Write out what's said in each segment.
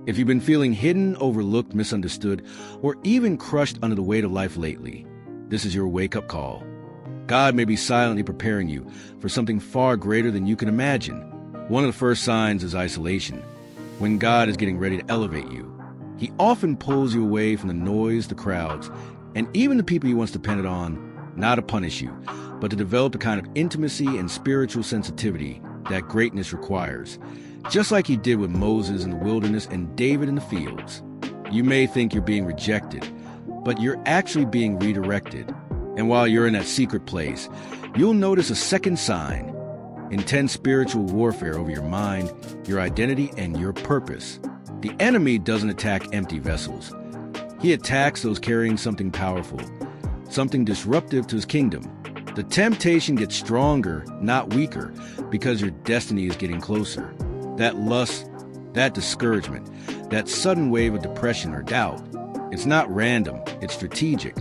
If you've been feeling hidden, overlooked, misunderstood, or even crushed under the weight of life lately, this is your wake-up call. God may be silently preparing you for something far greater than you can imagine. One of the first signs is isolation. When God is getting ready to elevate you, He often pulls you away from the noise, the crowds, and even the people He once depended on, not to punish you, but to develop the kind of intimacy and spiritual sensitivity that greatness requires. Just like He did with Moses in the wilderness and David in the fields. You may think you're being rejected, but you're actually being redirected. And while you're in that secret place, you'll notice a second sign: intense spiritual warfare over your mind, your identity, and your purpose. The enemy doesn't attack empty vessels. He attacks those carrying something powerful, something disruptive to His kingdom. The temptation gets stronger, not weaker, because your destiny is getting closer. That lust, that discouragement, that sudden wave of depression or doubt, it's not random, it's strategic.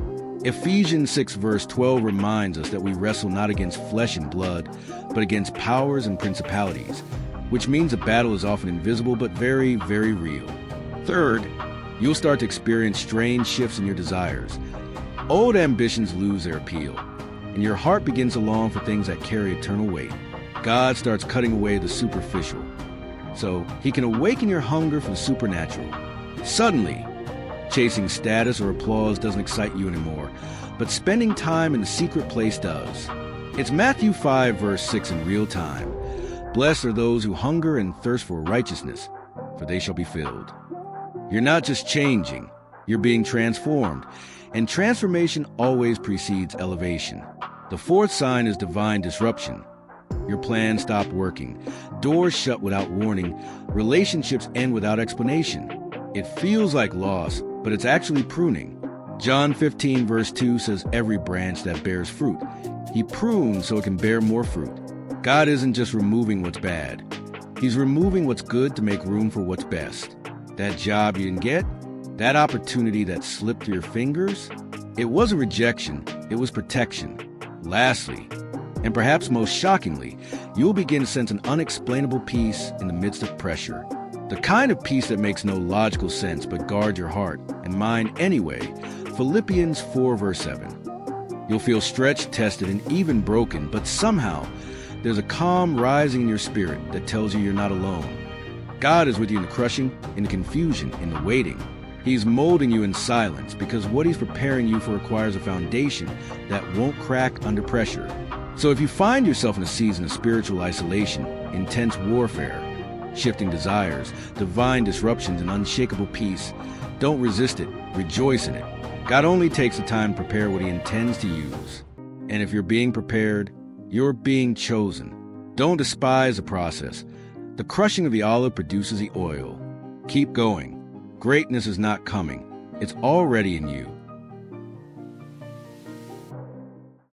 Ephesians 6 verse 12 reminds us that we wrestle not against flesh and blood, but against powers and principalities, which means the battle is often invisible but very, very real. Third, you'll start to experience strange shifts in your desires. Old ambitions lose their appeal, and your heart begins to long for things that carry eternal weight. God starts cutting away the superficial, so He can awaken your hunger for the supernatural. Suddenly, chasing status or applause doesn't excite you anymore, but spending time in the secret place does. It's Matthew 5 verse 6 in real time. Blessed are those who hunger and thirst for righteousness, for they shall be filled. You're not just changing, you're being transformed, and transformation always precedes elevation. The fourth sign is divine disruption. Your plans stop working, doors shut without warning, relationships end without explanation. It feels like loss, but it's actually pruning. John 15 verse 2 says every branch that bears fruit, He prunes so it can bear more fruit. God isn't just removing what's bad. He's removing what's good to make room for what's best. That job you didn't get, that opportunity that slipped through your fingers, it wasn't rejection, it was protection. Lastly, and perhaps most shockingly, you'll begin to sense an unexplainable peace in the midst of pressure. The kind of peace that makes no logical sense but guard your heart and mind anyway. Philippians 4 verse 7. You'll feel stretched, tested, and even broken, but somehow there's a calm rising in your spirit that tells you you're not alone. God is with you in the crushing, in the confusion, in the waiting. He's molding you in silence because what He's preparing you for requires a foundation that won't crack under pressure. So if you find yourself in a season of spiritual isolation, intense warfare, shifting desires, divine disruptions, and unshakable peace, don't resist it, rejoice in it. God only takes the time to prepare what He intends to use. And if you're being prepared, you're being chosen. Don't despise the process. The crushing of the olive produces the oil. Keep going. Greatness is not coming. It's already in you.